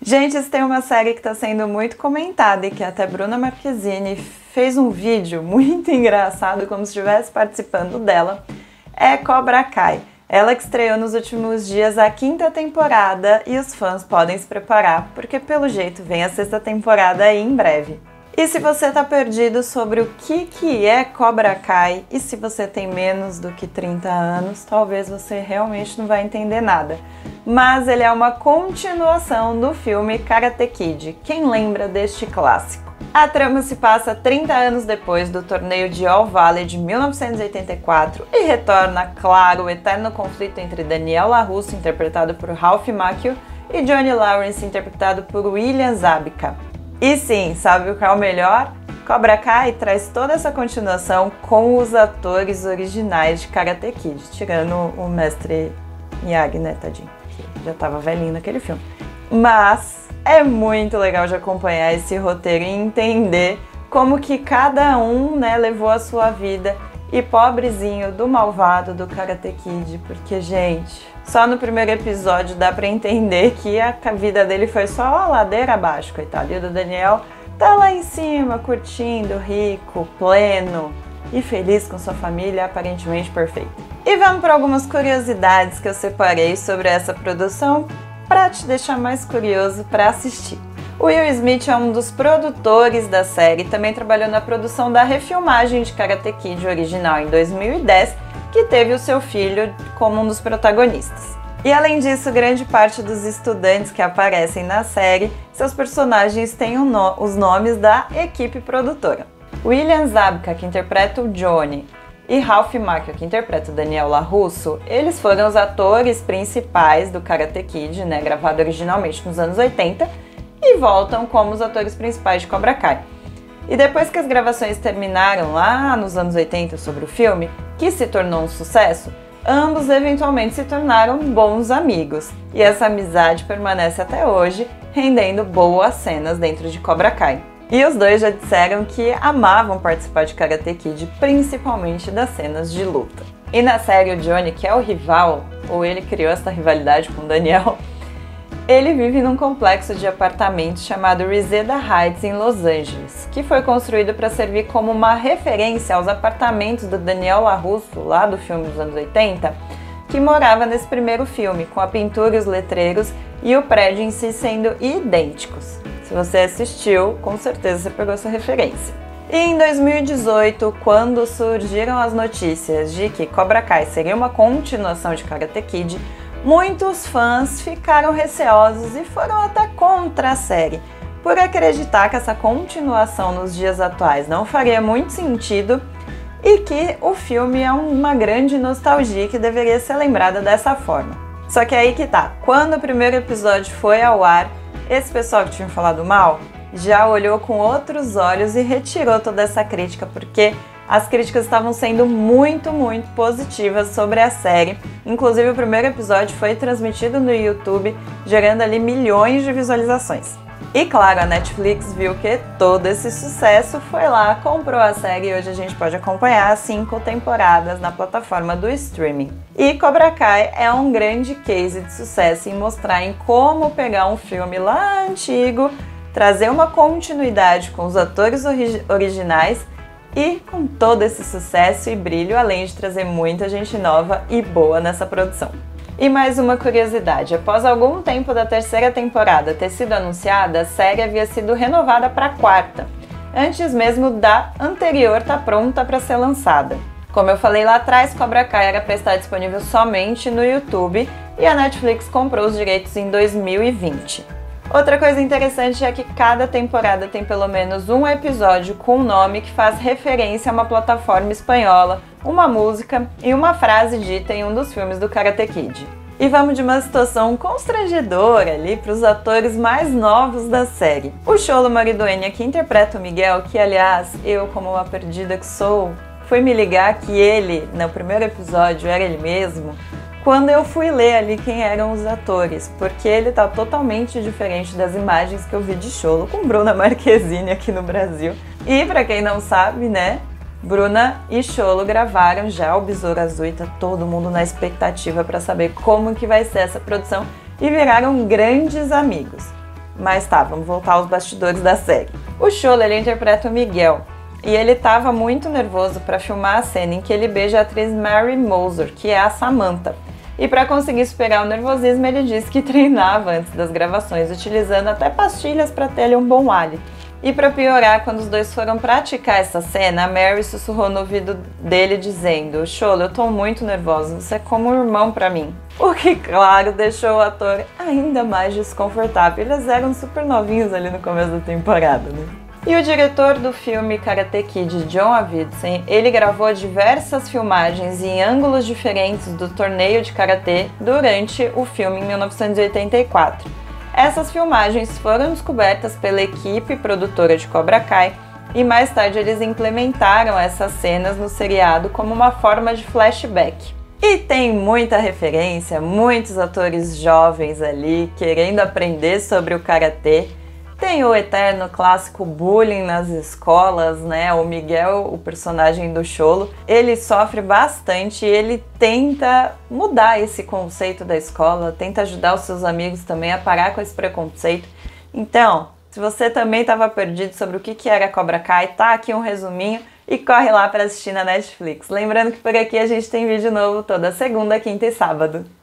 Gente, tem uma série que está sendo muito comentada e que até Bruna Marquezine fez um vídeo muito engraçado, como se estivesse participando dela, é Cobra Kai. Ela que estreou nos últimos dias a 5ª temporada e os fãs podem se preparar, porque pelo jeito vem a 6ª temporada aí em breve. E se você tá perdido sobre o que é Cobra Kai e se você tem menos do que 30 anos, talvez você realmente não vai entender nada. Mas ele é uma continuação do filme Karate Kid. Quem lembra deste clássico? A trama se passa 30 anos depois do torneio de All Valley de 1984 e retorna, claro, o eterno conflito entre Daniel LaRusso, interpretado por Ralph Macchio, e Johnny Lawrence, interpretado por William Zabka. E sim, sabe o que é o melhor? Cobra Kai traz toda essa continuação com os atores originais de Karate Kid, tirando o mestre Miyagi, né, tadinho, que já tava velhinho naquele filme. Mas é muito legal de acompanhar esse roteiro e entender como que cada um, né, levou a sua vida. E pobrezinho do malvado do Karate Kid, porque, gente, só no primeiro episódio dá pra entender que a vida dele foi só a ladeira abaixo, coitado. E o do Daniel tá lá em cima, curtindo, rico, pleno e feliz com sua família, aparentemente perfeita. E vamos para algumas curiosidades que eu separei sobre essa produção para te deixar mais curioso para assistir. O Will Smith é um dos produtores da série e também trabalhou na produção da refilmagem de Karate Kid original em 2010, que teve o seu filho como um dos protagonistas. E além disso, grande parte dos estudantes que aparecem na série, seus personagens têm os nomes da equipe produtora. William Zabka, que interpreta o Johnny, e Ralph Macchio, que interpreta o Daniel LaRusso, eles foram os atores principais do Karate Kid, né, gravado originalmente nos anos 80, e voltam como os atores principais de Cobra Kai. E depois que as gravações terminaram lá nos anos 80 sobre o filme, que se tornou um sucesso, ambos eventualmente se tornaram bons amigos, e essa amizade permanece até hoje, rendendo boas cenas dentro de Cobra Kai. E os dois já disseram que amavam participar de Karate Kid, principalmente das cenas de luta. E na série, o Johnny, que é o rival, ou ele criou essa rivalidade com o Daniel, ele vive num complexo de apartamentos chamado Reseda Heights, em Los Angeles, que foi construído para servir como uma referência aos apartamentos do Daniel LaRusso, lá do filme dos anos 80, que morava nesse primeiro filme, com a pintura e os letreiros e o prédio em si sendo idênticos. Se você assistiu, com certeza você pegou essa referência. E em 2018, quando surgiram as notícias de que Cobra Kai seria uma continuação de Karate Kid, muitos fãs ficaram receosos e foram até contra a série, por acreditar que essa continuação nos dias atuais não faria muito sentido e que o filme é uma grande nostalgia que deveria ser lembrada dessa forma. Só que aí que tá, quando o primeiro episódio foi ao ar, esse pessoal que tinha falado mal já olhou com outros olhos e retirou toda essa crítica, porque as críticas estavam sendo muito positivas sobre a série. Inclusive, o primeiro episódio foi transmitido no YouTube, gerando ali milhões de visualizações. E claro, a Netflix viu que todo esse sucesso, foi lá, comprou a série e hoje a gente pode acompanhar as 5 temporadas na plataforma do streaming. E Cobra Kai é um grande case de sucesso em mostrar em como pegar um filme lá antigo, trazer uma continuidade com os atores originais e com todo esse sucesso e brilho, além de trazer muita gente nova e boa nessa produção. E mais uma curiosidade, após algum tempo da 3ª temporada ter sido anunciada, a série havia sido renovada para a 4ª, antes mesmo da anterior estar pronta para ser lançada. Como eu falei lá atrás, Cobra Kai era para estar disponível somente no YouTube e a Netflix comprou os direitos em 2020. Outra coisa interessante é que cada temporada tem pelo menos um episódio com um nome que faz referência a uma plataforma espanhola, uma música e uma frase dita em um dos filmes do Karate Kid. E vamos de uma situação constrangedora ali para os atores mais novos da série. O Xolo Maridueña, que interpreta o Miguel, que aliás, eu como uma perdida que sou, fui me ligar que ele, no primeiro episódio, era ele mesmo, quando eu fui ler ali quem eram os atores, porque ele tá totalmente diferente das imagens que eu vi de Xolo com Bruna Marquezine aqui no Brasil. E pra quem não sabe, né, Bruna e Xolo gravaram já o Besouro Azul e tá todo mundo na expectativa para saber como que vai ser essa produção e viraram grandes amigos. Mas tá, vamos voltar aos bastidores da série. O Xolo, ele interpreta o Miguel. E ele estava muito nervoso para filmar a cena em que ele beija a atriz Mary Moser, que é a Samantha. E para conseguir superar o nervosismo, ele disse que treinava antes das gravações, utilizando até pastilhas para ter ali um bom hálito. E para piorar, quando os dois foram praticar essa cena, a Mary sussurrou no ouvido dele dizendo: Xolo, eu tô muito nervosa, você é como um irmão para mim. O que, claro, deixou o ator ainda mais desconfortável. Eles eram super novinhos ali no começo da temporada, né? E o diretor do filme Karate Kid, John Avildsen, ele gravou diversas filmagens em ângulos diferentes do torneio de karatê durante o filme em 1984. Essas filmagens foram descobertas pela equipe produtora de Cobra Kai e mais tarde eles implementaram essas cenas no seriado como uma forma de flashback. E tem muita referência, muitos atores jovens ali querendo aprender sobre o karatê. Tem o eterno clássico bullying nas escolas, né? O Miguel, o personagem do Xolo, ele sofre bastante e ele tenta mudar esse conceito da escola, tenta ajudar os seus amigos também a parar com esse preconceito. Então, se você também estava perdido sobre o que era Cobra Kai, tá aqui um resuminho e corre lá para assistir na Netflix. Lembrando que por aqui a gente tem vídeo novo toda segunda, quinta e sábado.